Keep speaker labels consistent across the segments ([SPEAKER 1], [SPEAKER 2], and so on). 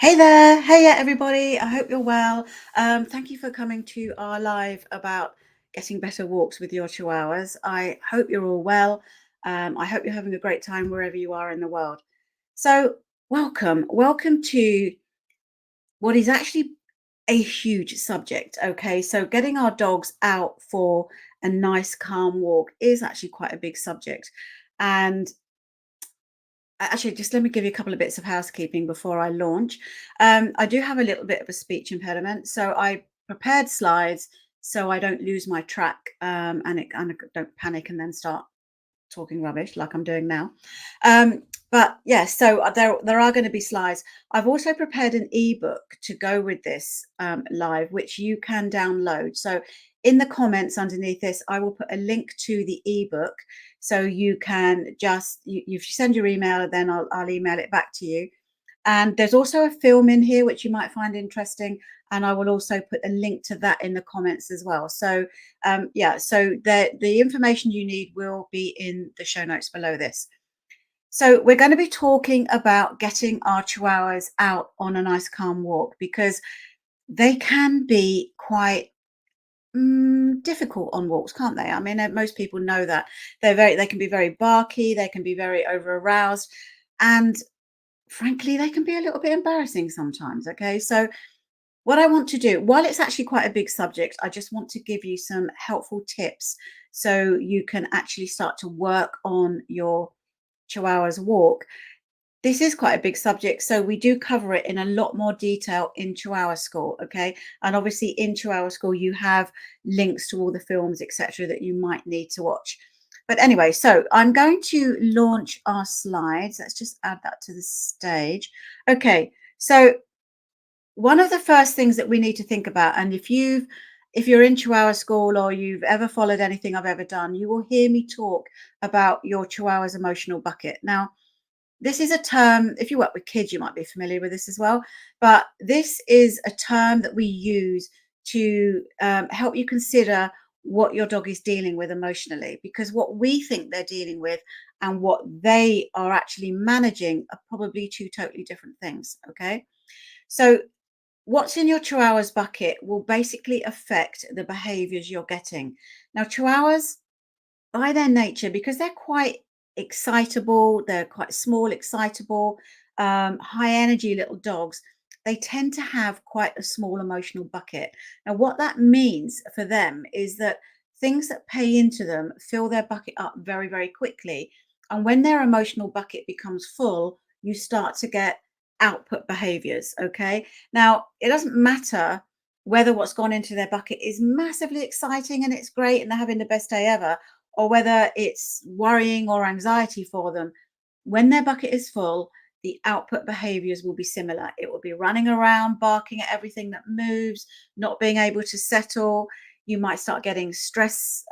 [SPEAKER 1] Hey there. Hey, everybody. I hope you're well. Thank you for coming to our live about getting better walks with your Chihuahuas. I hope you're all well. I hope you're having a great time wherever you are in the world. So, welcome. Welcome to what is actually a huge subject. Okay. So, getting our dogs out for a nice, calm walk is actually quite a big subject. And actually, just let me give you a couple of bits of housekeeping before I launch. I do have a little bit of a speech impediment, so I prepared slides so I don't lose my track and I don't panic and then start talking rubbish like I'm doing now. But yes, so there are going to be slides. I've also prepared an ebook to go with this live, which you can download. So in the comments underneath this, I will put a link to the ebook, so you can you send your email, and then I'll email it back to you. And there's also a film in here which you might find interesting, and I will also put a link to that in the comments as well. So yeah, so the information you need will be in the show notes below this. So we're going to be talking about getting our Chihuahuas out on a nice calm walk, because they can be quite difficult on walks, can't they? I mean, most people know that they can be very barky, they can be very over aroused, and frankly, they can be a little bit embarrassing sometimes. Okay, so what I want to do, while it's actually quite a big subject, I just want to give you some helpful tips so you can actually start to work on your Chihuahua's walk. This is quite a big subject, so we do cover it in a lot more detail in Chihuahua School, okay? And obviously in Chihuahua School, you have links to all the films, etc., that you might need to watch. But anyway, so I'm going to launch our slides. Let's just add that to the stage. Okay, so one of the first things that we need to think about, and if you're in Chihuahua School or you've ever followed anything I've ever done, you will hear me talk about your Chihuahua's emotional bucket. Now, this is a term, if you work with kids, you might be familiar with this as well. But this is a term that we use to help you consider what your dog is dealing with emotionally, because what we think they're dealing with and what they are actually managing are probably two totally different things. Okay. So, what's in your Chihuahua's bucket will basically affect the behaviors you're getting. Now, Chihuahuas, by their nature, because they're quite excitable, they're quite small, excitable, high energy little dogs, they tend to have quite a small emotional bucket. Now, what that means for them is that things that pay into them fill their bucket up very, very quickly. And when their emotional bucket becomes full, you start to get output behaviors. Okay. Now, it doesn't matter whether what's gone into their bucket is massively exciting and it's great and they're having the best day ever, or whether it's worrying or anxiety for them. When their bucket is full, the output behaviors will be similar. It will be running around, barking at everything that moves, not being able to settle. You might start getting stress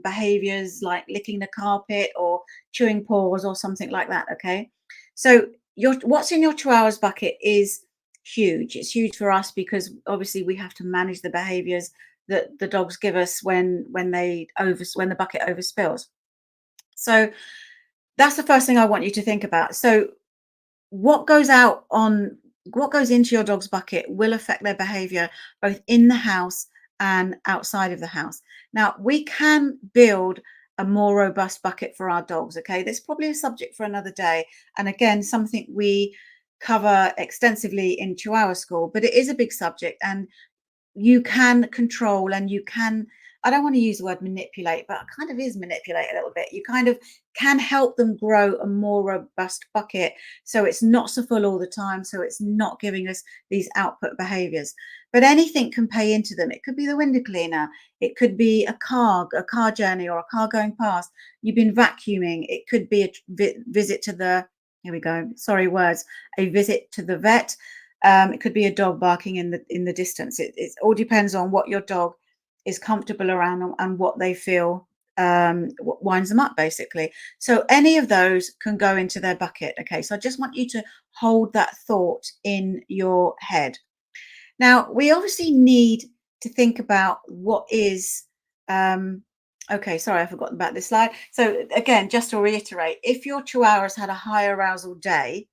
[SPEAKER 1] behaviors like licking the carpet or chewing paws or something like that. Okay. So, what's in your Chihuahua's bucket is huge. It's huge for us because obviously we have to manage the behaviors that the dogs give us when the bucket overspills. So that's the first thing I want you to think about. So what goes out on what goes into your dog's bucket will affect their behavior both in the house and outside of the house. Now, we can build a more robust bucket for our dogs. Okay, that's probably a subject for another day, and again, something we cover extensively in Chihuahua School, but it is a big subject, and you can control and you can, I don't want to use the word manipulate, but it kind of is manipulate a little bit. You kind of can help them grow a more robust bucket so it's not so full all the time, so it's not giving us these output behaviors. But anything can pay into them. It could be the window cleaner, it could be a car journey or a car going past. You've been vacuuming, it could be a visit to the, here we go, sorry words, a visit to the vet. It could be a dog barking in the distance. It all depends on what your dog is comfortable around and what they feel what winds them up, basically. So any of those can go into their bucket. Okay, so I just want you to hold that thought in your head. Now, we obviously need to think about what is. Okay, sorry, I forgot about this slide. So again, just to reiterate, if your Chihuahua's had a high arousal day,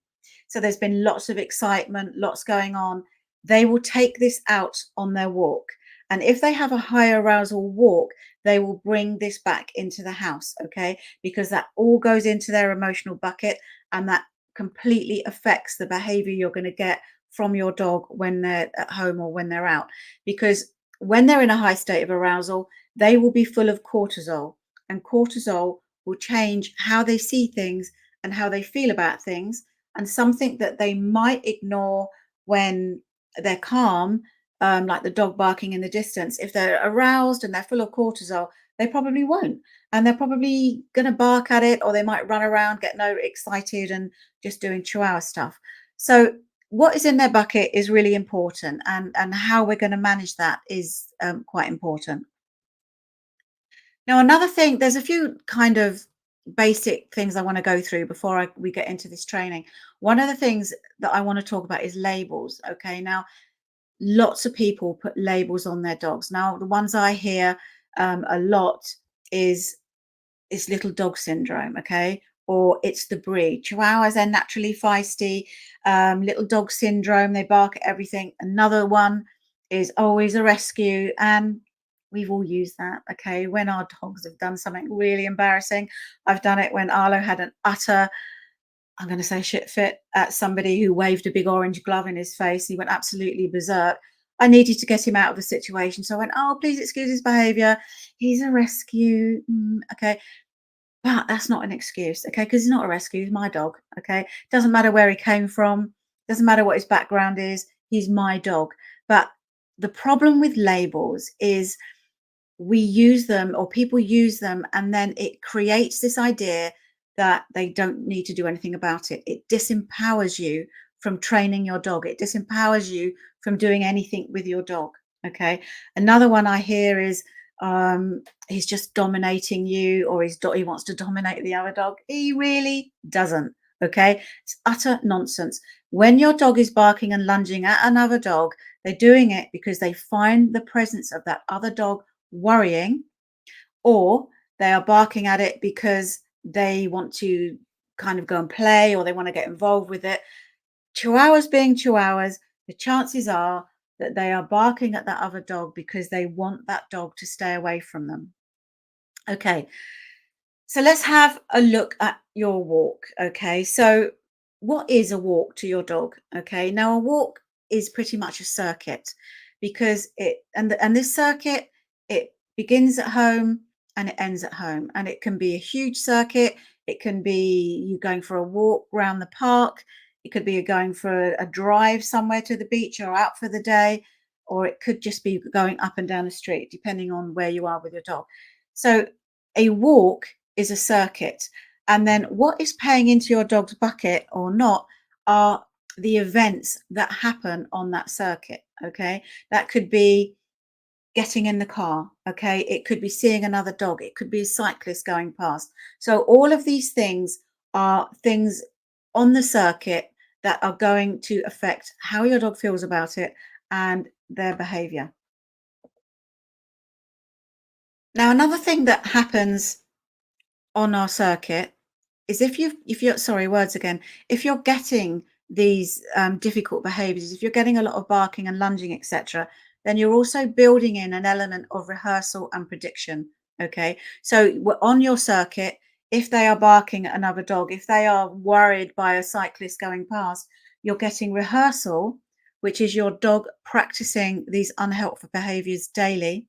[SPEAKER 1] So there's been lots of excitement, lots going on. They will take this out on their walk. And if they have a high arousal walk, they will bring this back into the house, okay? Because that all goes into their emotional bucket, and that completely affects the behavior you're going to get from your dog when they're at home or when they're out. Because when they're in a high state of arousal, they will be full of cortisol, and cortisol will change how they see things and how they feel about things. And something that they might ignore when they're calm, like the dog barking in the distance, if they're aroused and they're full of cortisol, they probably won't. And they're probably going to bark at it, or they might run around, get no excited, and just doing Chihuahua stuff. So, what is in their bucket is really important, and how we're going to manage that is quite important. Now, another thing, there's a few kind of basic things I want to go through before we get into this training. One of the things that I want to talk about is labels. Okay, now lots of people put labels on their dogs. Now, the ones I hear a lot is it's little dog syndrome, okay? Or it's the breed. Chihuahuas are naturally feisty. Little dog syndrome, they bark at everything. Another one is always a rescue. And we've all used that, okay? When our dogs have done something really embarrassing. I've done it when Arlo had an utter, I'm going to say shit fit at somebody who waved a big orange glove in his face. He went absolutely berserk. I needed to get him out of the situation. So I went, oh, please excuse his behavior. He's a rescue. Okay. But that's not an excuse, okay? Because he's not a rescue, he's my dog, okay? Doesn't matter where he came from, doesn't matter what his background is, he's my dog. But the problem with labels is we use them, or people use them, and then it creates this idea that they don't need to do anything about it. It disempowers you from training your dog. It disempowers you from doing anything with your dog. Okay. Another one I hear is he's just dominating you, or he wants to dominate the other dog. He really doesn't. Okay. It's utter nonsense. When your dog is barking and lunging at another dog, they're doing it because they find the presence of that other dog worrying, or they are barking at it because they want to kind of go and play, or they want to get involved with it. Chihuahuas being Chihuahuas, the chances are that they are barking at that other dog because they want that dog to stay away from them. Okay, so let's have a look at your walk. Okay, so what is a walk to your dog? Okay, now a walk is pretty much a circuit, because and this circuit, it begins at home and it ends at home, and it can be a huge circuit. It can be you going for a walk around the park. It could be you going for a drive somewhere to the beach or out for the day, or it could just be going up and down the street, depending on where you are with your dog. So a walk is a circuit. And then what is paying into your dog's bucket or not are the events that happen on that circuit. Okay. That could be getting in the car. Okay. It could be seeing another dog. It could be a cyclist going past. So all of these things are things on the circuit that are going to affect how your dog feels about it and their behavior. Now, another thing that happens on our circuit is if you're sorry, words again, if you're getting these difficult behaviors, if you're getting a lot of barking and lunging, etc., then you're also building in an element of rehearsal and prediction. Okay, so on your circuit, if they are barking at another dog, if they are worried by a cyclist going past, you're getting rehearsal, which is your dog practicing these unhelpful behaviors daily.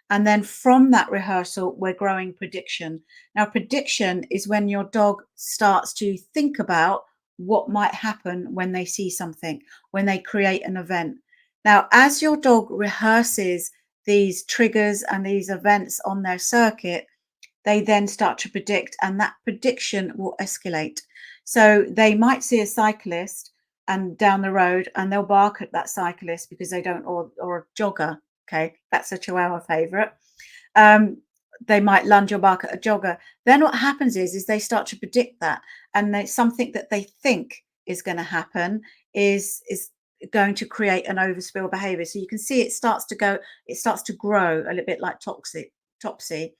[SPEAKER 1] And then from that rehearsal, we're growing prediction. Now, prediction is when your dog starts to think about what might happen when they see something, when they create an event. Now, as your dog rehearses these triggers and these events on their circuit, they then start to predict, and that prediction will escalate. So they might see a cyclist and down the road, and they'll bark at that cyclist because they don't, or a jogger. Okay, that's a Chihuahua favorite. Um, they might lunge or bark at a jogger. Then what happens is they start to predict that, and something that they think is going to happen is going to create an overspill behavior. So you can see it starts to grow a little bit like toxic topsy.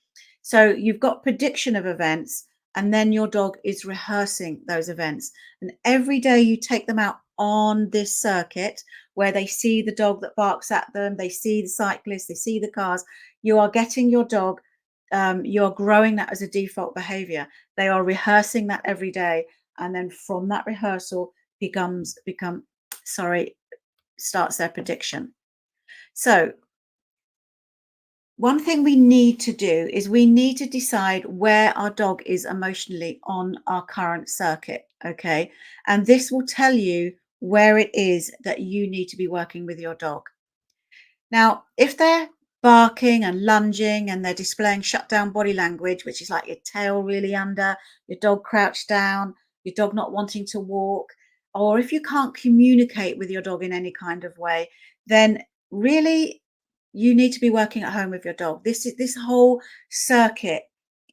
[SPEAKER 1] So you've got prediction of events, and then your dog is rehearsing those events. And every day you take them out on this circuit where they see the dog that barks at them, they see the cyclists, they see the cars, you are getting your dog, you're growing that as a default behavior. They are rehearsing that every day. And then from that rehearsal become sorry, starts their prediction. So one thing we need to do is we need to decide where our dog is emotionally on our current circuit. Okay. And this will tell you where it is that you need to be working with your dog. Now, if they're barking and lunging and they're displaying shut down body language, which is like your tail really under, your dog crouched down, your dog not wanting to walk, or if you can't communicate with your dog in any kind of way, then really you need to be working at home with your dog. This whole circuit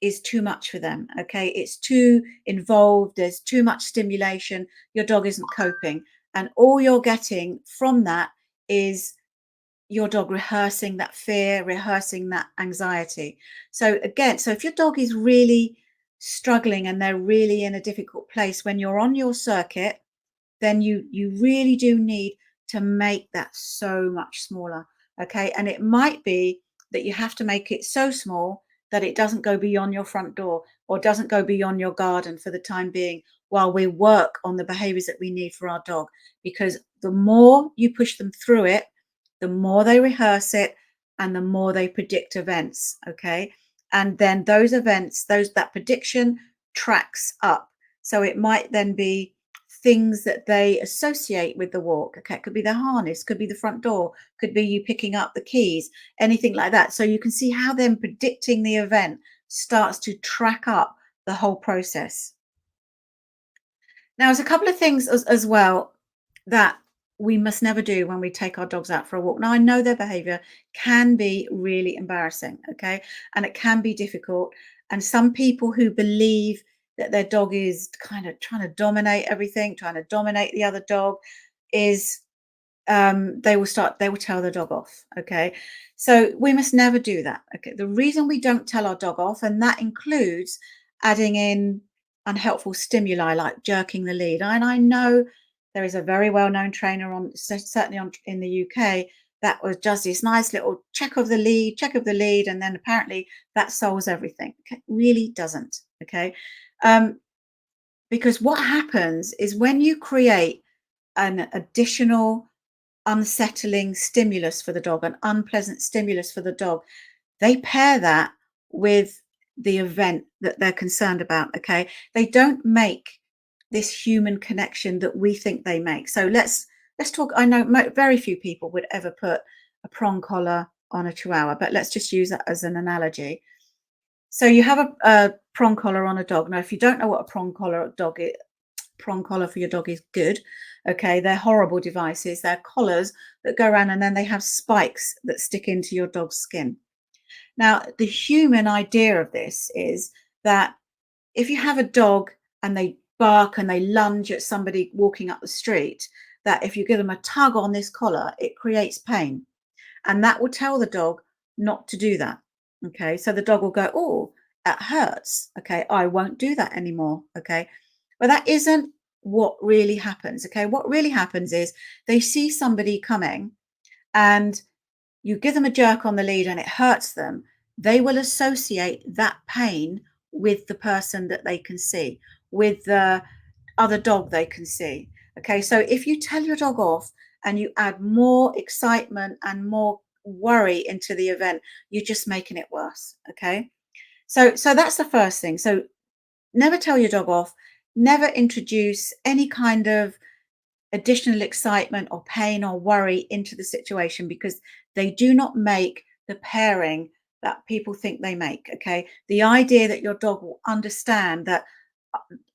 [SPEAKER 1] is too much for them. Okay. It's too involved. There's too much stimulation. Your dog isn't coping. And all you're getting from that is your dog rehearsing that fear, rehearsing that anxiety. So again, so if your dog is really struggling and they're really in a difficult place when you're on your circuit, then you really do need to make that so much smaller. Okay. And it might be that you have to make it so small that it doesn't go beyond your front door or doesn't go beyond your garden for the time being while we work on the behaviors that we need for our dog. Because the more you push them through it, the more they rehearse it and the more they predict events. Okay. And then those events, that prediction tracks up. So it might then be things that they associate with the walk. Okay, it could be the harness, could be the front door, could be you picking up the keys, anything like that. So you can see how then predicting the event starts to track up the whole process. Now, there's a couple of things as well that we must never do when we take our dogs out for a walk. Now, I know their behavior can be really embarrassing, okay, and it can be difficult. And some people who believe that their dog is kind of trying to dominate everything, trying to dominate the other dog, is they will tell the dog off. Okay. So we must never do that. Okay. The reason we don't tell our dog off, and that includes adding in unhelpful stimuli like jerking the lead. And I know there is a very well-known trainer certainly in the UK that was just this nice little check of the lead, and then apparently that solves everything. Okay, really doesn't. Okay. Um, because what happens is when you create an additional unsettling stimulus for the dog, an unpleasant stimulus for the dog, they pair that with the event that they're concerned about. Okay. They don't make this human connection that we think they make. So let's talk. I know very few people would ever put a prong collar on a chihuahua, but let's just use that as an analogy. So you have a prong collar on a dog. Now, if you don't know what a prong collar for your dog is good. Okay, they're horrible devices. They're collars that go around and then they have spikes that stick into your dog's skin. Now, the human idea of this is that if you have a dog and they bark and they lunge at somebody walking up the street, that if you give them a tug on this collar, it creates pain. And that will tell the dog not to do that. Okay, so the dog will go, oh, that hurts. Okay, I won't do that anymore. Okay, but that isn't what really happens. Okay, what really happens is they see somebody coming and you give them a jerk on the lead and it hurts them. They will associate that pain with the person that they can see, with the other dog they can see. Okay, so if you tell your dog off and you add more excitement and more worry into the event, you're just making it worse. Okay, so that's the first thing. So never tell your dog off, never introduce any kind of additional excitement or pain or worry into the situation because they do not make the pairing that people think they make. Okay, the idea that your dog will understand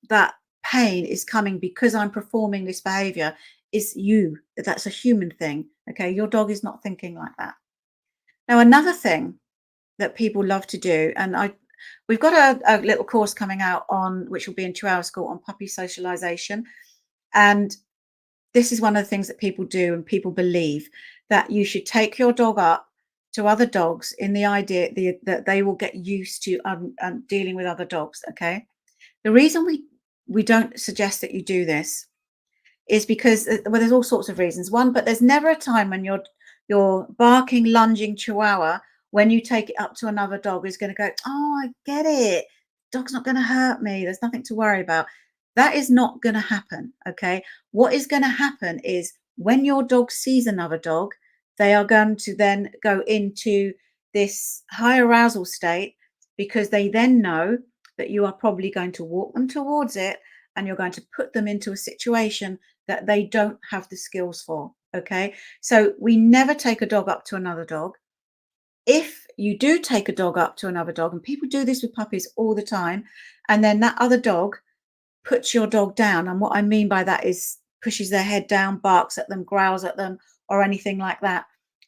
[SPEAKER 1] that pain is coming because I'm performing this behavior is that's a human thing. Okay, your dog is not thinking like that. Now, another thing that people love to do, and we've got a little course coming out on which will be in 2 hour school on puppy socialization, and this is one of the things that people do and people believe that you should take your dog up to other dogs in the idea that they will get used to dealing with other dogs. Okay, The reason we don't suggest that you do this is because well, there's all sorts of reasons. One, but there's never a time when your barking, lunging Chihuahua, when you take it up to another dog, is going to go, "Oh, I get it. Dog's not going to hurt me. There's nothing to worry about." That is not going to happen. Okay. What is going to happen is when your dog sees another dog, they are going to then go into this high arousal state because they then know that you are probably going to walk them towards it and you're going to put them into a situation that they don't have the skills for. Okay. So we never take a dog up to another dog. If you do take a dog up to another dog, and people do this with puppies all the time, and then that other dog puts your dog down. And what I mean by that is pushes their head down, barks at them, growls at them, or anything like that.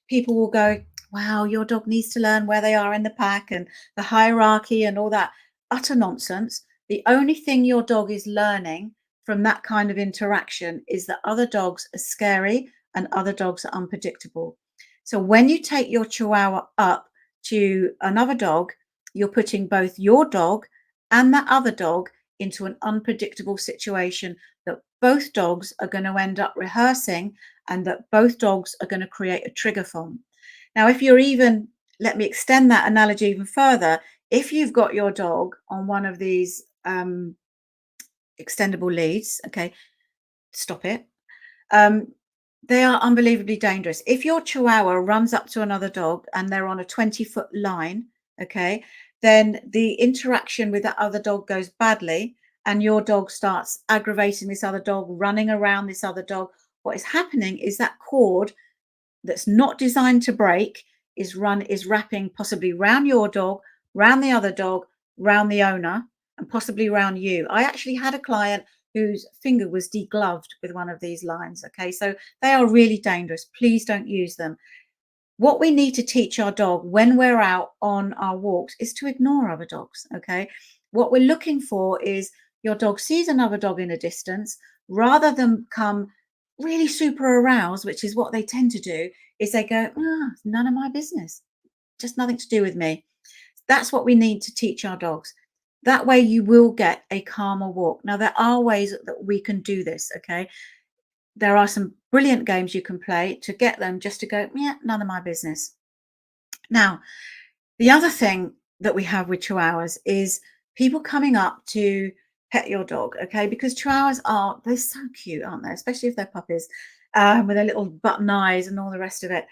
[SPEAKER 1] People will go, wow, your dog needs to learn where they are in the pack and the hierarchy and all that. Utter nonsense. The only thing your dog is learning from that kind of interaction is that other dogs are scary and other dogs are unpredictable. So when you take your Chihuahua up to another dog, you're putting both your dog and that other dog into an unpredictable situation that both dogs are going to end up rehearsing and that both dogs are going to create a trigger from. Now, if you're even, let me extend that analogy even further. If you've got your dog on one of these extendable leads, okay, stop it. Um, they are unbelievably dangerous. If your Chihuahua runs up to another dog and they're on a 20-foot line, okay, then the interaction with that other dog goes badly and your dog starts aggravating this other dog, running around this other dog. What is happening is that cord that's not designed to break is wrapping possibly round your dog, round the other dog, round the owner, and possibly round you. I actually had a client whose finger was degloved with one of these lines. Okay, so they are really dangerous. Please don't use them. What we need to teach our dog when we're out on our walks is to ignore other dogs. Okay, what we're looking for is your dog sees another dog in a distance, rather than come really super aroused, which is what they tend to do, is they go, ah, none of my business, just nothing to do with me. That's what we need to teach our dogs. That way you will get a calmer walk. Now, there are ways that we can do this, okay? There are some brilliant games you can play to get them just to go, yeah, none of my business. Now, the other thing that we have with Chihuahuas is people coming up to pet your dog, okay? Because Chihuahuas they're so cute, aren't they? Especially if they're puppies, with their little button eyes and all the rest of it.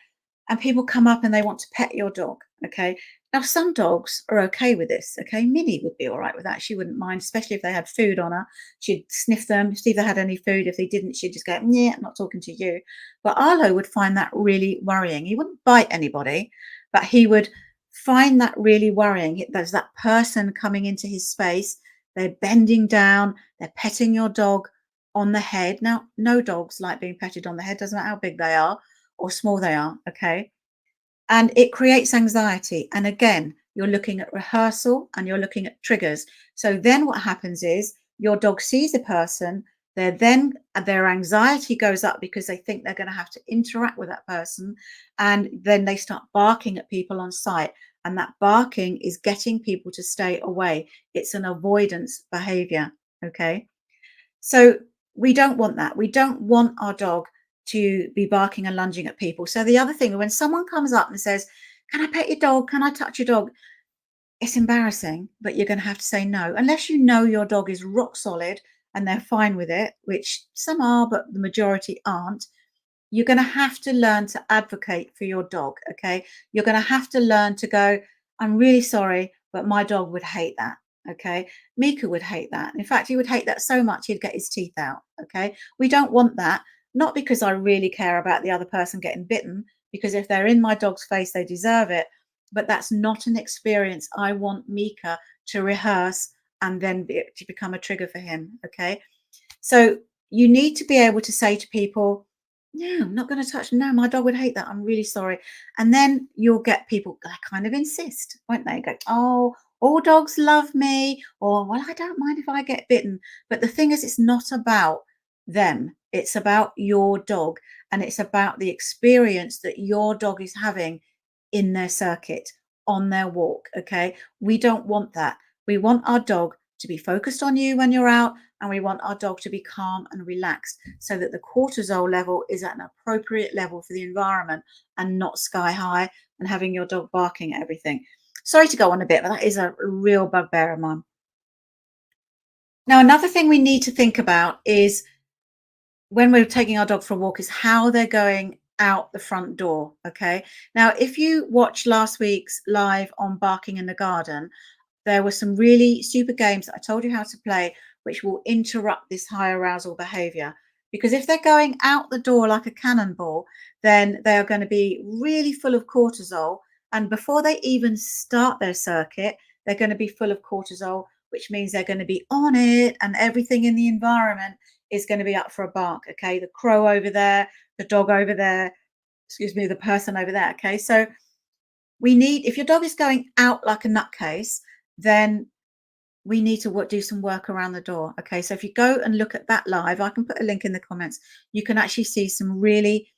[SPEAKER 1] And people come up and they want to pet your dog, okay? Now, some dogs are okay with this, okay? Minnie would be all right with that. She wouldn't mind, especially if they had food on her. She'd sniff them, see if they had any food. If they didn't, she'd just go, yeah, I'm not talking to you. But Arlo would find that really worrying. He wouldn't bite anybody, but he would find that really worrying. There's that person coming into his space. They're bending down, they're petting your dog on the head. Now, no dogs like being petted on the head, doesn't matter how big they are or small they are, okay? And it creates anxiety. And again, you're looking at rehearsal and you're looking at triggers. So then what happens is your dog sees a person, their anxiety goes up because they think they're going to have to interact with that person. And then they start barking at people on sight. And that barking is getting people to stay away. It's an avoidance behavior. Okay. So we don't want that. We don't want our dog to be barking and lunging at people. So the other thing, when someone comes up and says, can I pet your dog? Can I touch your dog? It's embarrassing, but you're going to have to say no, unless you know your dog is rock solid and they're fine with it, which some are, but the majority aren't. You're going to have to learn to advocate for your dog. Okay. You're going to have to learn to go, I'm really sorry, but my dog would hate that. Okay. Mika would hate that. In fact, he would hate that so much he'd get his teeth out. Okay. We don't want that. Not because I really care about the other person getting bitten, because if they're in my dog's face, they deserve it. But that's not an experience I want Mika to rehearse and then to become a trigger for him. Okay. So you need to be able to say to people, no, I'm not going to touch. No, my dog would hate that. I'm really sorry. And then you'll get people that kind of insist, won't they? Go, oh, all dogs love me. Or, well, I don't mind if I get bitten. But the thing is, it's not about them. It's about your dog. And it's about the experience that your dog is having in their circuit, on their walk. Okay. We don't want that. We want our dog to be focused on you when you're out, and we want our dog to be calm and relaxed so that the cortisol level is at an appropriate level for the environment and not sky high and having your dog barking at everything. Sorry to go on a bit, but that is a real bugbear of mine. Now, another thing we need to think about is when we're taking our dog for a walk is how they're going out the front door. Okay. Now, if you watch last week's live on barking in the garden, there were some really super games that I told you how to play, which will interrupt this high arousal behavior. Because if they're going out the door like a cannonball, then they are going to be really full of cortisol. And before they even start their circuit, they're going to be full of cortisol, which means they're going to be on it, and everything in the environment is going to be up for a bark. Okay. The crow over there, the dog over there, excuse me, the person over there. Okay. So we need, if your dog is going out like a nutcase, then we need to do some work around the door. Okay, so if you go and look at that live, I can put a link in the comments. You can actually see some really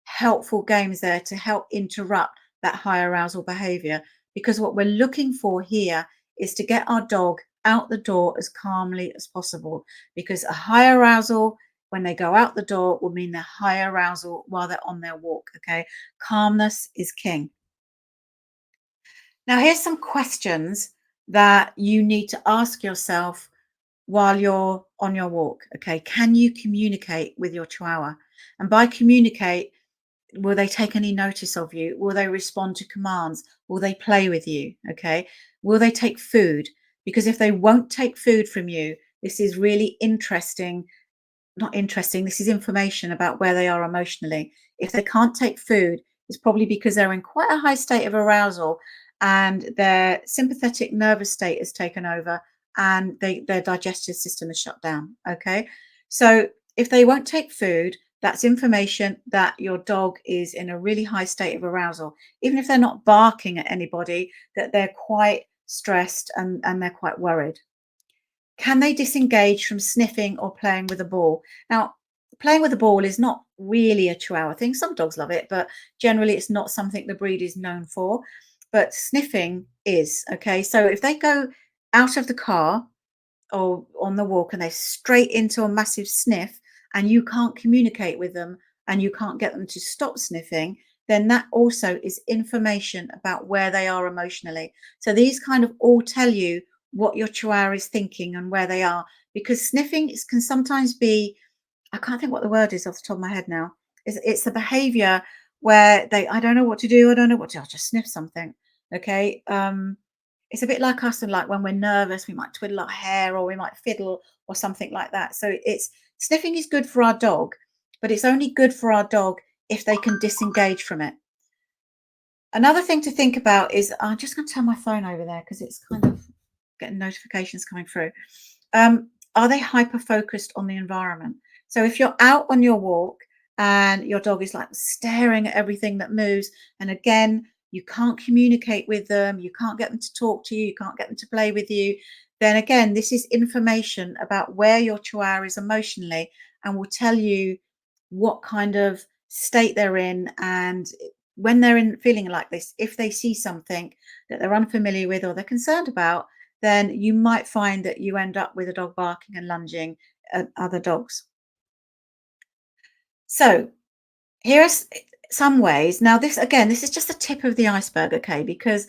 [SPEAKER 1] helpful games there to help interrupt that high arousal behavior. Because what we're looking for here is to get our dog out the door as calmly as possible. Because a high arousal when they go out the door will mean they're high arousal while they're on their walk. Okay, calmness is king. Now, here's some questions that you need to ask yourself while you're on your walk. Okay. Can you communicate with your Chihuahua? And by communicate, will they take any notice of you? Will they respond to commands? Will they play with you? Okay. Will they take food? Because if they won't take food from you, this is really interesting, not interesting. This is information about where they are emotionally. If they can't take food, it's probably because they're in quite a high state of arousal and their sympathetic nervous state has taken over and their digestive system is shut down. Okay. So if they won't take food, that's information that your dog is in a really high state of arousal. Even if they're not barking at anybody, that they're quite stressed and they're quite worried. Can they disengage from sniffing or playing with a ball? Now, playing with a ball is not really a Chihuahua thing. Some dogs love it, but generally it's not something the breed is known for. But sniffing is, okay? So if they go out of the car or on the walk and they're straight into a massive sniff and you can't communicate with them and you can't get them to stop sniffing, then that also is information about where they are emotionally. So these kind of all tell you what your Chihuahua is thinking and where they are, because sniffing can sometimes be, I can't think what the word is off the top of my head now. It's the behavior where I don't know what to do. I don't know what to, I'll just sniff something. Okay. It's a bit like us, and like when we're nervous, we might twiddle our hair or we might fiddle or something like that. So it's sniffing is good for our dog, but it's only good for our dog if they can disengage from it. Another thing to think about is, I'm just going to turn my phone over there because it's kind of getting notifications coming through. Are they hyper focused on the environment? So if you're out on your walk and your dog is like staring at everything that moves, and again, you can't communicate with them, you can't get them to talk to you, you can't get them to play with you, then again, this is information about where your Chihuahua is emotionally and will tell you what kind of state they're in. And when they're in feeling like this, if they see something that they're unfamiliar with or they're concerned about, then you might find that you end up with a dog barking and lunging at other dogs. So here are some ways. Now, this again, this is just the tip of the iceberg, okay? Because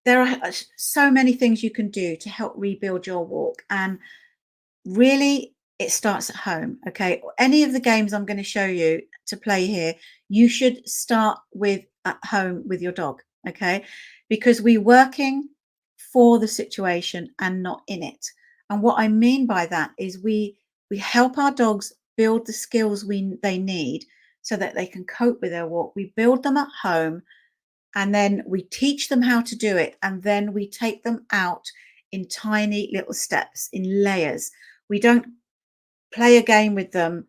[SPEAKER 1] there are so many things you can do to help rebuild your walk. And really, it starts at home, okay? Any of the games I'm going to show you to play here, you should start with at home with your dog, okay? Because we're working for the situation and not in it. And what I mean by that is we help our dogs build the skills they need so that they can cope with their walk. We build them at home and then we teach them how to do it, and then we take them out in tiny little steps, in layers. We don't play a game with them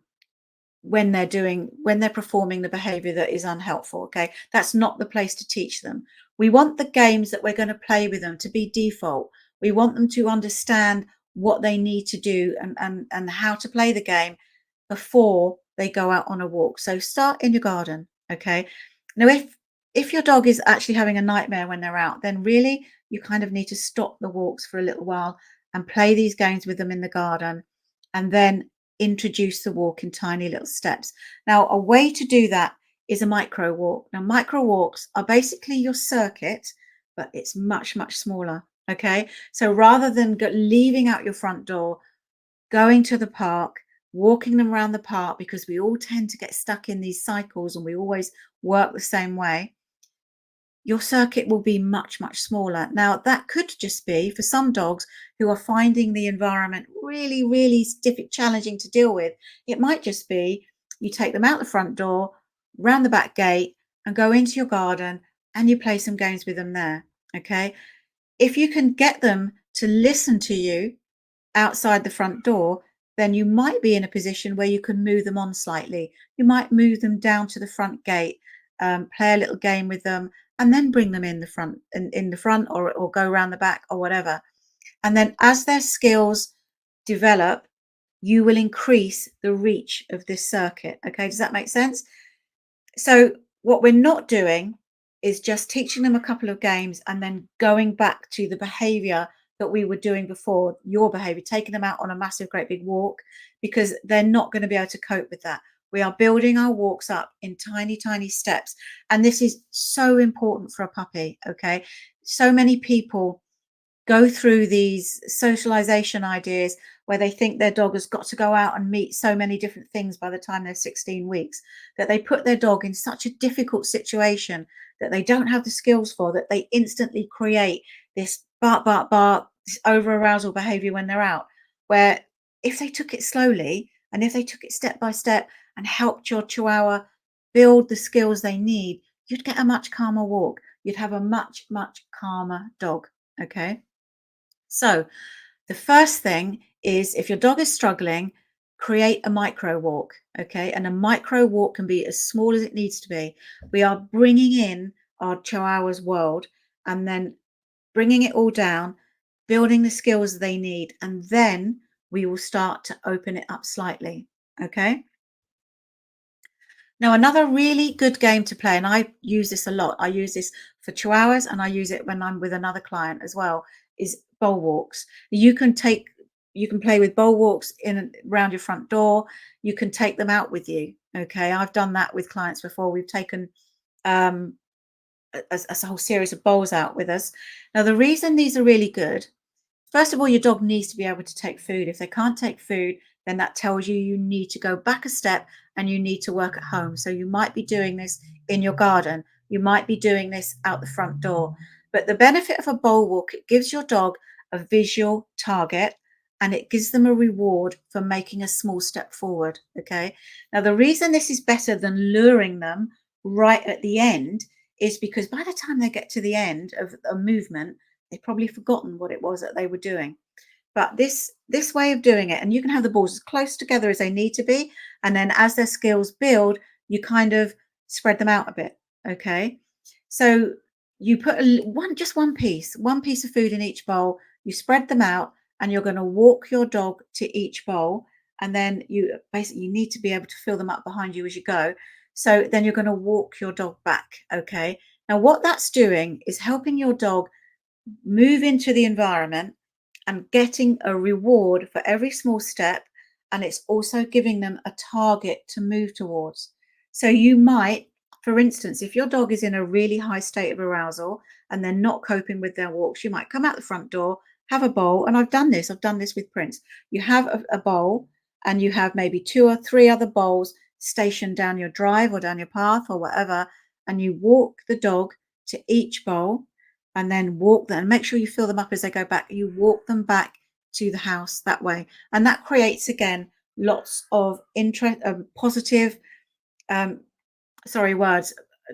[SPEAKER 1] when they're performing the behavior that is unhelpful. Okay, that's not the place to teach them. We want the games that we're going to play with them to be default. We want them to understand what they need to do and how to play the game before they go out on a walk. So start in your garden. Okay, now if your dog is actually having a nightmare when they're out, then really you kind of need to stop the walks for a little while and play these games with them in the garden, and then introduce the walk in tiny little steps. Now, a way to do that is a micro walk. Now, micro walks are basically your circuit, but it's much, much smaller. Okay. So rather than leaving out your front door, going to the park, walking them around the park, because we all tend to get stuck in these cycles and we always work the same way, your circuit will be much, much smaller. Now, that could just be for some dogs who are finding the environment really, really challenging to deal with. It might just be you take them out the front door, round the back gate, and go into your garden and you play some games with them there. Okay. If you can get them to listen to you outside the front door, then you might be in a position where you can move them on slightly. You might move them down to the front gate, play a little game with them, and then bring them in the front, in the front, or go around the back or whatever. And then as their skills develop, you will increase the reach of this circuit. Okay, does that make sense? So what we're not doing is just teaching them a couple of games and then going back to the behavior that we were doing before, your behavior, taking them out on a massive, great big walk, because they're not going to be able to cope with that. We are building our walks up in tiny, tiny steps. And this is so important for a puppy. Okay. So many people go through these socialization ideas where they think their dog has got to go out and meet so many different things by the time they're 16 weeks, that they put their dog in such a difficult situation that they don't have the skills for, that they instantly create this bark, bark, bark, this over arousal behavior when they're out. Where if they took it slowly and if they took it step by step and helped your Chihuahua build the skills they need, you'd get a much calmer walk. You'd have a much, much calmer dog. Okay. So the first thing is, if your dog is struggling, create a micro walk. Okay. And a micro walk can be as small as it needs to be. We are bringing in our Chihuahua's world and then bringing it all down, building the skills they need. And then we will start to open it up slightly. Okay. Now, another really good game to play, and I use this a lot, I use this for Chihuahuas and I use it when I'm with another client as well, is bowl walks. You can play with bowl walks in around your front door. You can take them out with you. Okay. I've done that with clients before. We've taken um, a whole series of bowls out with us. Now, the reason these are really good, first of all, your dog needs to be able to take food. If they can't take food, then that tells you you need to go back a step and you need to work at home. So you might be doing this in your garden. You might be doing this out the front door. But the benefit of a bowl walk, it gives your dog a visual target and it gives them a reward for making a small step forward. Okay. Now, the reason this is better than luring them right at the end is because by the time they get to the end of a movement, they've probably forgotten what it was that they were doing. But this way of doing it, and you can have the balls as close together as they need to be, and then as their skills build, you kind of spread them out a bit. Okay, so you put one piece of food in each bowl. You spread them out, and you're going to walk your dog to each bowl, and then you need to be able to fill them up behind you as you go. So then you're going to walk your dog back. Okay. Now, what that's doing is helping your dog move into the environment and getting a reward for every small step. And it's also giving them a target to move towards. So you might, for instance, if your dog is in a really high state of arousal and they're not coping with their walks, you might come out the front door, have a bowl. And I've done this with Prince. You have a bowl and you have maybe 2 or 3 other bowls stationed down your drive or down your path or whatever. And you walk the dog to each bowl and then walk them, and make sure you fill them up as they go back. You walk them back to the house that way. And that creates, again, lots of interest, positive, um,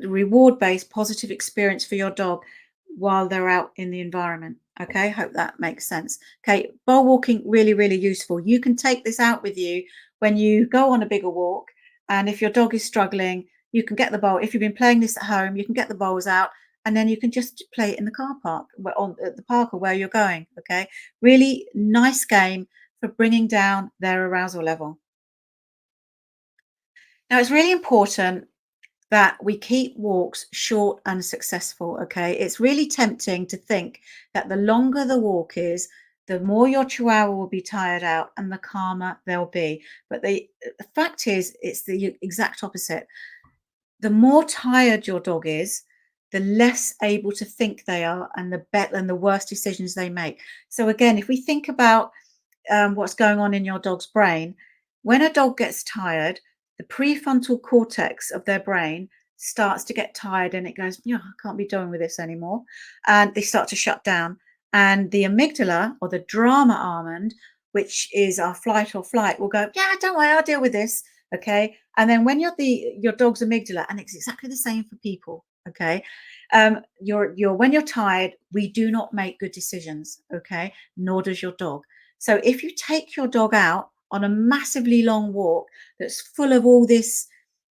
[SPEAKER 1] reward-based positive experience for your dog while they're out in the environment. Okay, hope that makes sense. Okay, bowl walking, really, really useful. You can take this out with you when you go on a bigger walk. And if your dog is struggling, you can get the bowl. If you've been playing this at home, you can get the bowls out and then you can just play it in the car park at the park or where you're going. Okay, really nice game for bringing down their arousal level. Now, it's really important that we keep walks short and successful. Okay, it's really tempting to think that the longer the walk is, the more your Chihuahua will be tired out and the calmer they'll be. But the fact is, it's the exact opposite. The more tired your dog is, the less able to think they are, and the worse decisions they make. So again, if we think about what's going on in your dog's brain, when a dog gets tired, the prefrontal cortex of their brain starts to get tired, and it goes, yeah, I can't be doing with this anymore, and they start to shut down. And the amygdala, or the drama almond, which is our flight or flight, will go, yeah, don't worry, I'll deal with this. Okay. And then when your dog's amygdala, and it's exactly the same for people. Okay. You're when you're tired, we do not make good decisions. Okay. Nor does your dog. So if you take your dog out on a massively long walk that's full of all this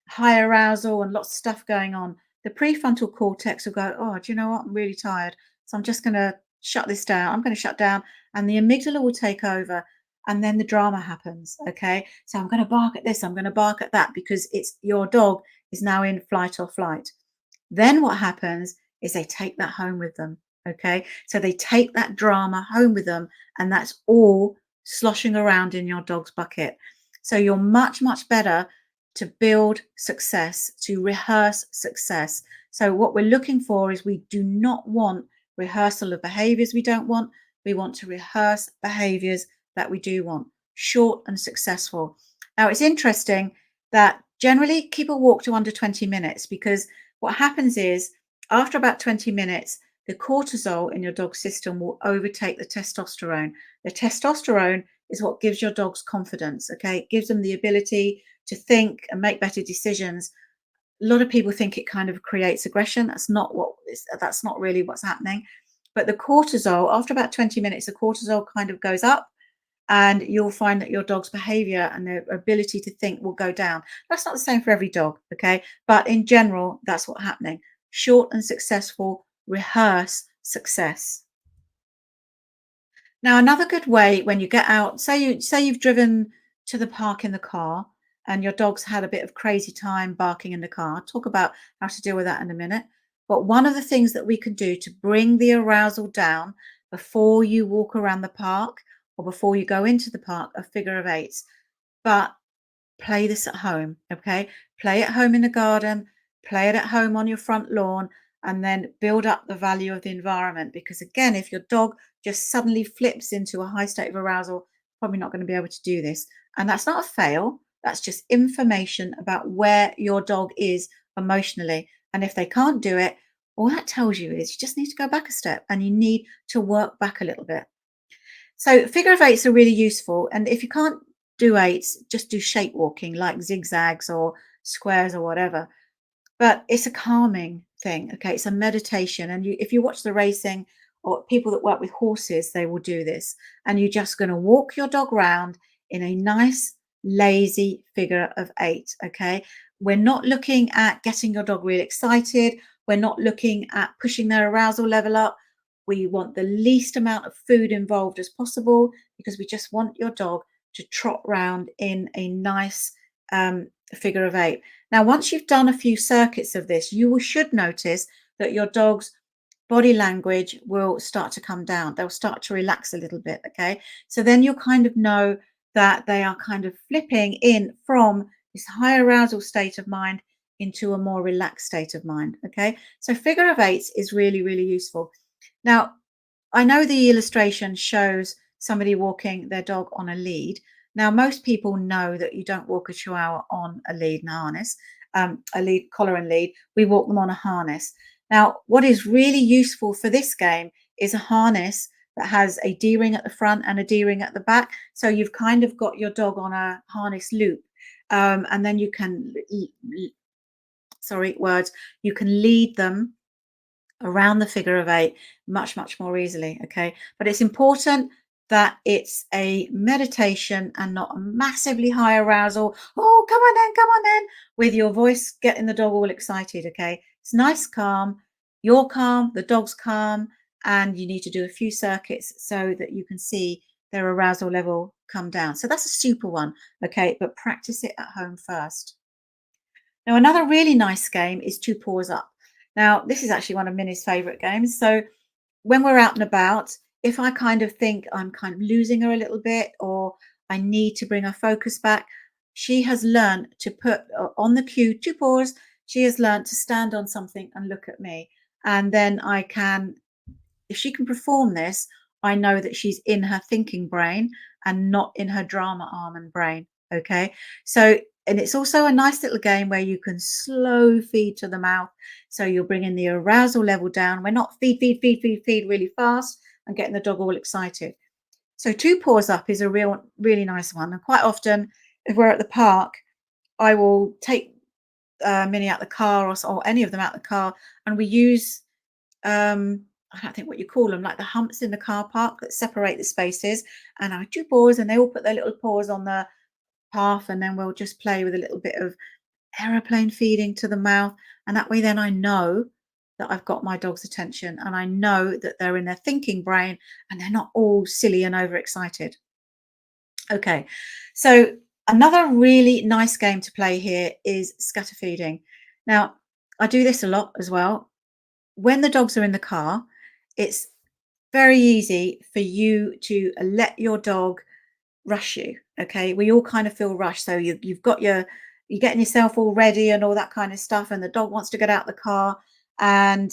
[SPEAKER 1] high arousal and lots of stuff going on, the prefrontal cortex will go, oh, do you know what? I'm really tired. So I'm just going to shut this down. I'm going to shut down, and the amygdala will take over, and then the drama happens. Okay. So I'm going to bark at this. I'm going to bark at that, because it's your dog is now in flight or flight. Then what happens is they take that home with them. Okay. So they take that drama home with them, and that's all sloshing around in your dog's bucket. So you're much, much better to build success, to rehearse success. So what we're looking for is, we do not want rehearsal of behaviors we don't want. We want to rehearse behaviors that we do want, short and successful. Now, it's interesting that generally keep a walk to under 20 minutes, because what happens is, after about 20 minutes, the cortisol in your dog's system will overtake the testosterone. The testosterone is what gives your dogs confidence. Okay. It gives them the ability to think and make better decisions. A lot of people think it kind of creates aggression. That's not really what's happening. But the cortisol, after about 20 minutes, the cortisol kind of goes up, and you'll find that your dog's behavior and their ability to think will go down. That's not the same for every dog, okay? But in general, that's what's happening. Short and successful, rehearse success. Now, another good way when you get out, say you've driven to the park in the car, and your dog's had a bit of crazy time barking in the car. I'll talk about how to deal with that in a minute. But one of the things that we can do to bring the arousal down before you walk around the park or before you go into the park are figure of eights. But play this at home, okay? Play at home in the garden, play it at home on your front lawn, and then build up the value of the environment. Because again, if your dog just suddenly flips into a high state of arousal, probably not going to be able to do this. And that's not a fail, that's just information about where your dog is emotionally. And if they can't do it, all that tells you is you just need to go back a step, and you need to work back a little bit. So figure of eights are really useful. And if you can't do eights, just do shape walking, like zigzags or squares or whatever. But it's a calming thing. Okay. It's a meditation. And if you watch the racing or people that work with horses, they will do this. And you're just going to walk your dog round in a nice, lazy figure of eight. Okay. We're not looking at getting your dog really excited. We're not looking at pushing their arousal level up. We want the least amount of food involved as possible, because we just want your dog to trot round in a nice figure of eight. Now, once you've done a few circuits of this, should notice that your dog's body language will start to come down. They'll start to relax a little bit. Okay. So then you'll kind of know that they are kind of flipping in from this high arousal state of mind into a more relaxed state of mind. Okay. So figure of eights is really, really useful. Now, I know the illustration shows somebody walking their dog on a lead. Now, most people know that you don't walk a Chihuahua on a lead and harness, a lead, collar and lead. We walk them on a harness. Now, what is really useful for this game is a harness that has a D-ring at the front and a D-ring at the back. So you've kind of got your dog on a harness loop. And then you can, you can lead them around the figure of eight much, much more easily. Okay. But it's important that it's a meditation and not a massively high arousal. Oh, come on then, with your voice getting the dog all excited. Okay. It's nice, calm. You're calm, the dog's calm, and you need to do a few circuits so that you can see their arousal level come down. So that's a super one. Okay. But practice it at home first. Now, another really nice game is Two Paws Up. Now, this is actually one of Minnie's favorite games. So when we're out and about, if I kind of think I'm kind of losing her a little bit, or I need to bring her focus back, she has learned to put on the cue 2 paws. She has learned to stand on something and look at me. And then I can, if she can perform this, I know that she's in her thinking brain and not in her drama almond brain. Okay. So, and it's also a nice little game where you can slow feed to the mouth. So you're bringing the arousal level down. We're not feed really fast and getting the dog all excited. So 2 paws up is a really nice one. And quite often, if we're at the park, I will take Minnie out the car, or any of them out the car, and we use I don't think what you call them, like the humps in the car park that separate the spaces. And I 2 paws, and they all put their little paws on the path, and then we'll just play with a little bit of aeroplane feeding to the mouth. And that way, then I know that I've got my dog's attention, and I know that they're in their thinking brain and they're not all silly and overexcited. Okay, so another really nice game to play here is scatter feeding. Now, I do this a lot as well. When the dogs are in the car, it's very easy for you to let your dog rush you. Okay, we all kind of feel rushed. So you've got you're getting yourself all ready and all that kind of stuff, and the dog wants to get out the car, and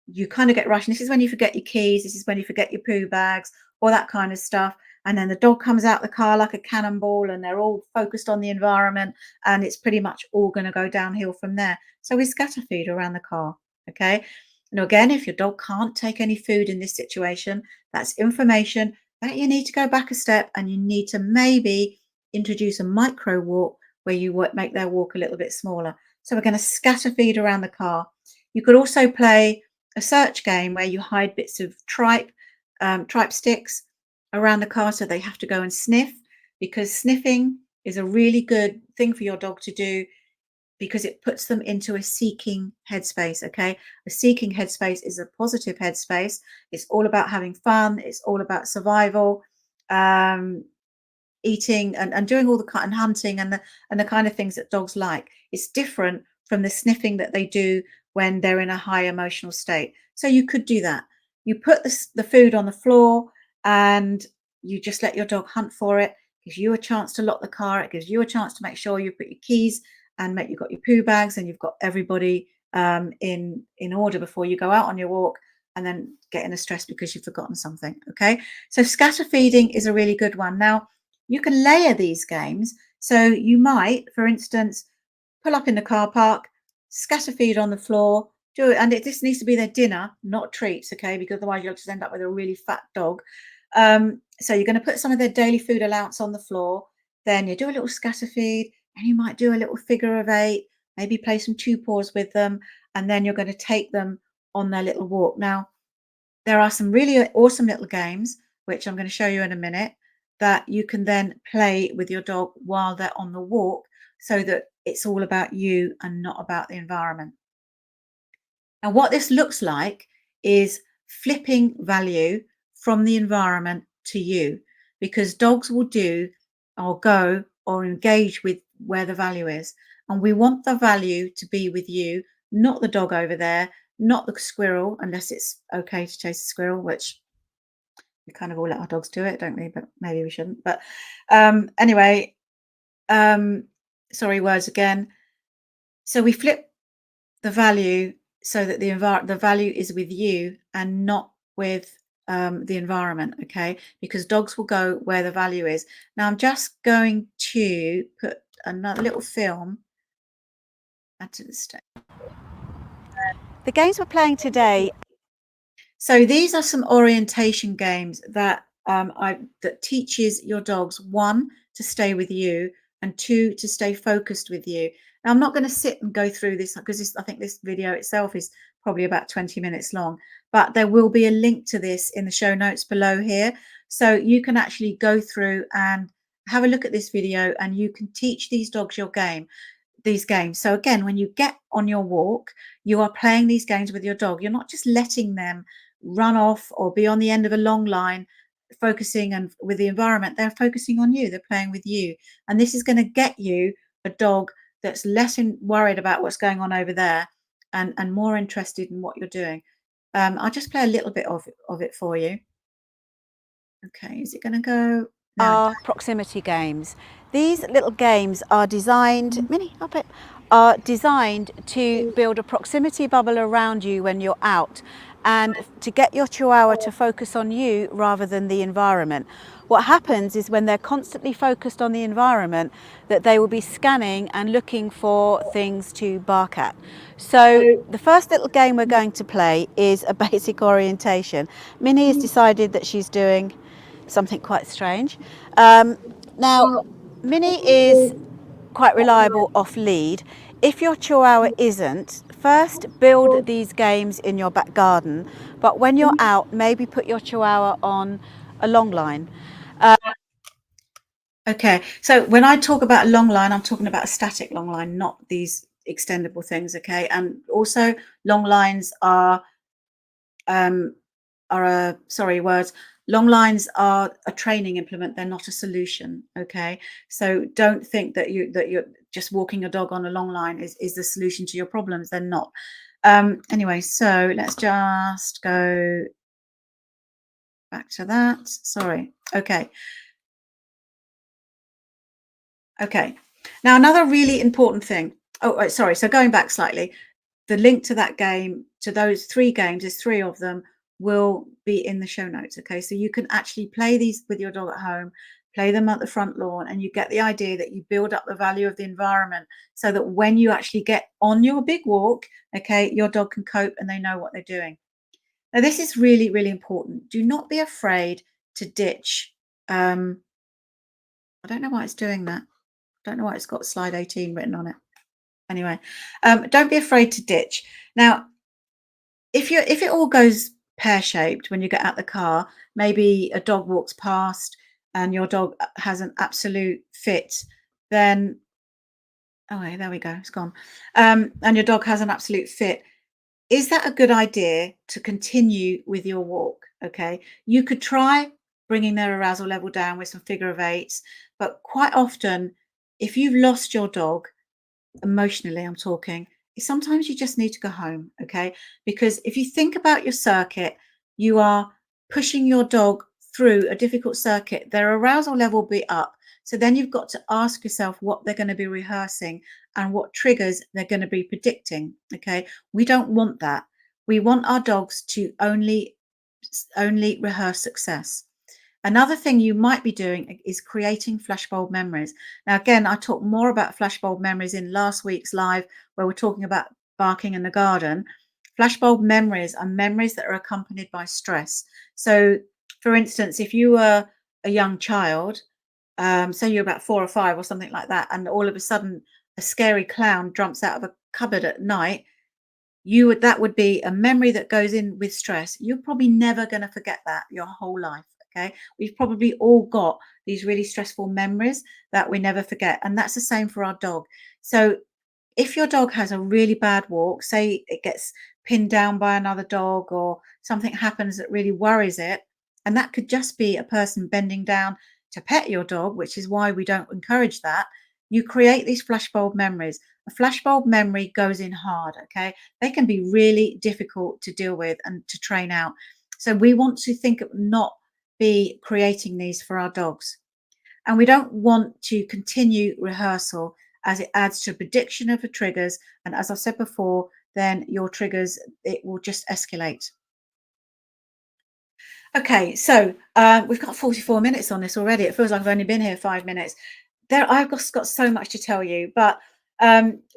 [SPEAKER 1] you kind of get rushed. And this is when you forget your keys. This is when you forget your poo bags, all that kind of stuff. And then the dog comes out the car like a cannonball, and they're all focused on the environment, and it's pretty much all going to go downhill from there. So we scatter feed around the car. Okay. Now, again, if your dog can't take any food in this situation, that's information that you need to go back a step, and you need to maybe introduce a micro walk where you make their walk a little bit smaller. So we're going to scatter feed around the car. You could also play a search game where you hide bits of tripe sticks around the car, so they have to go and sniff, because sniffing is a really good thing for your dog to do, because it puts them into a seeking headspace. Okay, a seeking headspace is a positive headspace. It's all about having fun. It's all about survival, um, eating, and doing all the kind, and hunting, and the kind of things that dogs like. It's different from the sniffing that they do when they're in a high emotional state. So you could do that. You put the food on the floor, and you just let your dog hunt for it. Gives you a chance to lock the car. It gives you a chance to make sure you put your keys and make you've got your poo bags, and you've got everybody in order before you go out on your walk, and then get in a stress because you've forgotten something. Okay, so scatter feeding is a really good one. Now, you can layer these games. So you might, for instance, pull up in the car park, scatter feed on the floor, do it, and this needs to be their dinner, not treats, okay? Because otherwise you'll just end up with a really fat dog. So you're going to put some of their daily food allowance on the floor. Then you do a little scatter feed, and you might do a little figure of eight, maybe play some 2 paws with them, and then you're going to take them on their little walk. Now, there are some really awesome little games, which I'm going to show you in a minute, that you can then play with your dog while they're on the walk, so that it's all about you and not about the environment. Now, what this looks like is flipping value from the environment to you, because dogs will do or go or engage with where the value is. And we want the value to be with you, not the dog over there, not the squirrel, unless it's okay to chase a squirrel, which we kind of all let our dogs do it, don't we? But maybe we shouldn't. But anyway, um, sorry, words again. So we flip the value so that the value is with you and not with the environment. Okay, because dogs will go where the value is. Now I'm just going to put another little film into the stage. The games we're playing today. So these are some orientation games that that teaches your dogs, one, to stay with you, and two, to stay focused with you. Now, I'm not going to sit and go through this, because I think this video itself is probably about 20 minutes long, but there will be a link to this in the show notes below here. So you can actually go through and have a look at this video, and you can teach these dogs these games. So again, when you get on your walk, you are playing these games with your dog. You're not just letting them run off or be on the end of a long line focusing and with the environment. They're focusing on you, they're playing with you, and this is going to get you a dog that's less worried about what's going on over there, and more interested in what you're doing. I'll just play a little bit of it for you. Okay, is it going to go? There we
[SPEAKER 2] Are proximity games. These little games are designed, Minnie, up it, are designed to build a proximity bubble around you when you're out and to get your Chihuahua to focus on you rather than the environment. What happens is when they're constantly focused on the environment, that they will be scanning and looking for things to bark at. So the first little game we're going to play is a basic orientation. Minnie has decided that she's doing something quite strange. Now, Minnie is quite reliable off lead. If your Chihuahua isn't, first build these games in your back garden, but when you're out, maybe put your Chihuahua on a long line.
[SPEAKER 1] Okay, so when I talk about a long line, I'm talking about a static long line, not these extendable things. Okay, and also long lines are a sorry words. Long lines are a training implement. They're not a solution. Okay, so don't think that you're just walking a dog on a long line is the solution to your problems. They're not. Anyway, so let's just go back to that. Sorry. Okay. Okay. Now, another really important thing. Oh, sorry. So going back slightly, the link to that game, to those 3 games, there's 3 of them, will be in the show notes. Okay. So you can actually play these with your dog at home, play them at the front lawn, and you get the idea that you build up the value of the environment so that when you actually get on your big walk, okay, your dog can cope and they know what they're doing. Now, this is really, really important. Do not be afraid to ditch. I don't know why it's doing that. Don't know why it's got slide 18 written on it. Anyway, don't be afraid to ditch. Now, if it all goes pear-shaped when you get out the car, maybe a dog walks past and your dog has an absolute fit, then oh, there we go, it's gone. And your dog has an absolute fit. Is that a good idea to continue with your walk? Okay, you could try bringing their arousal level down with some figure of eights, but quite often, if you've lost your dog, emotionally I'm talking, sometimes you just need to go home. Okay, because if you think about your circuit, you are pushing your dog through a difficult circuit, their arousal level will be up, so then you've got to ask yourself what they're going to be rehearsing and what triggers they're going to be predicting. Okay, we don't want that. We want our dogs to only rehearse success. Another thing you might be doing is creating flashbulb memories. Now, again, I talked more about flashbulb memories in last week's live where we're talking about barking in the garden. Flashbulb memories are memories that are accompanied by stress. So, for instance, if you were a young child, say you're about 4 or 5 or something like that, and all of a sudden a scary clown jumps out of a cupboard at night, that would be a memory that goes in with stress. You're probably never going to forget that your whole life. Okay, we've probably all got these really stressful memories that we never forget, and that's the same for our dog. So if your dog has a really bad walk, say it gets pinned down by another dog or something happens that really worries it, and that could just be a person bending down to pet your dog, which is why we don't encourage that. You create these flashbulb memories. A flashbulb memory goes in hard. Okay, they can be really difficult to deal with and to train out. So we want to think of not be creating these for our dogs. And we don't want to continue rehearsal as it adds to prediction of the triggers. And as I've said before, then your triggers, it will just escalate. Okay, so we've got 44 minutes on this already. It feels like I've only been here 5 minutes. I've just got so much to tell you, but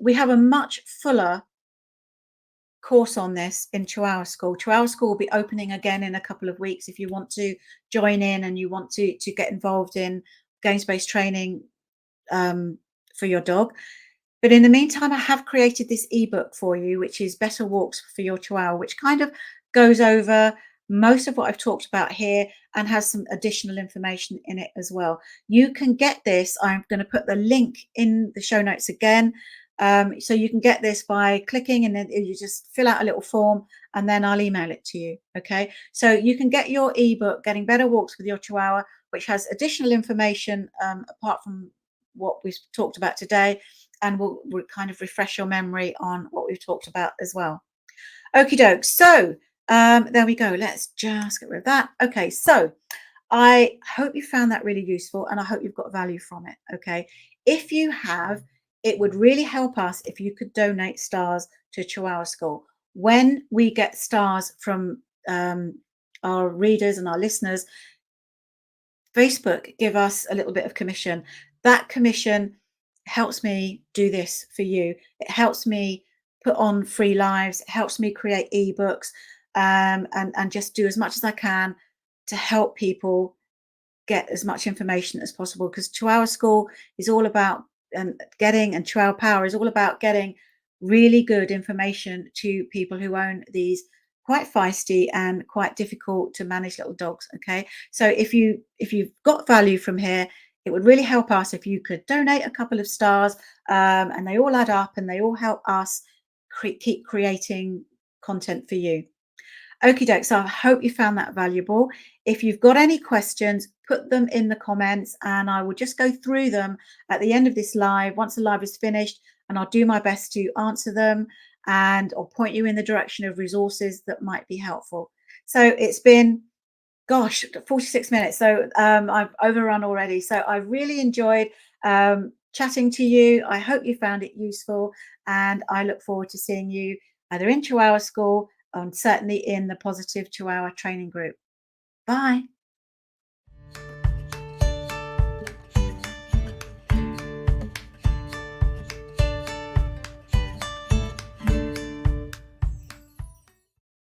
[SPEAKER 1] we have a much fuller course on this in Chihuahua School. Chihuahua School will be opening again in a couple of weeks. If you want to join in and you want to get involved in games-based training for your dog. But in the meantime, I have created this ebook for you, which is Better Walks for Your Chihuahua, which kind of goes over most of what I've talked about here and has some additional information in it as well. You can get this. I'm going to put the link in the show notes again. So you can get this by clicking and then you just fill out a little form and then I'll email it to you. Okay. So you can get your ebook, Getting Better Walks with Your Chihuahua, which has additional information apart from what we've talked about today, and we'll kind of refresh your memory on what we've talked about as well. Okie doke. So there we go. Let's just get rid of that. Okay. So I hope you found that really useful and I hope you've got value from it. Okay. If you have, it would really help us if you could donate stars to Chihuahua School. When we get stars from our readers and our listeners, Facebook give us a little bit of commission. That commission helps me do this for you. It helps me put on free lives. It helps me create ebooks, and just do as much as I can to help people get as much information as possible, because Chihuahua School is all about getting, and Chihuahua Power is all about getting really good information to people who own these quite feisty and quite difficult to manage little dogs. Okay, so if you've got value from here, it would really help us if you could donate a couple of stars, and they all add up and they all help us keep creating content for you. Okie doke. So I hope you found that valuable. If you've got any questions, put them in the comments and I will just go through them at the end of this live, once the live is finished, and I'll do my best to answer them and I'll point you in the direction of resources that might be helpful. So it's been, gosh, 46 minutes. So I've overrun already. So I really enjoyed chatting to you. I hope you found it useful and I look forward to seeing you either in Chihuahua School and certainly in the Positive Chihuahua training group. Bye.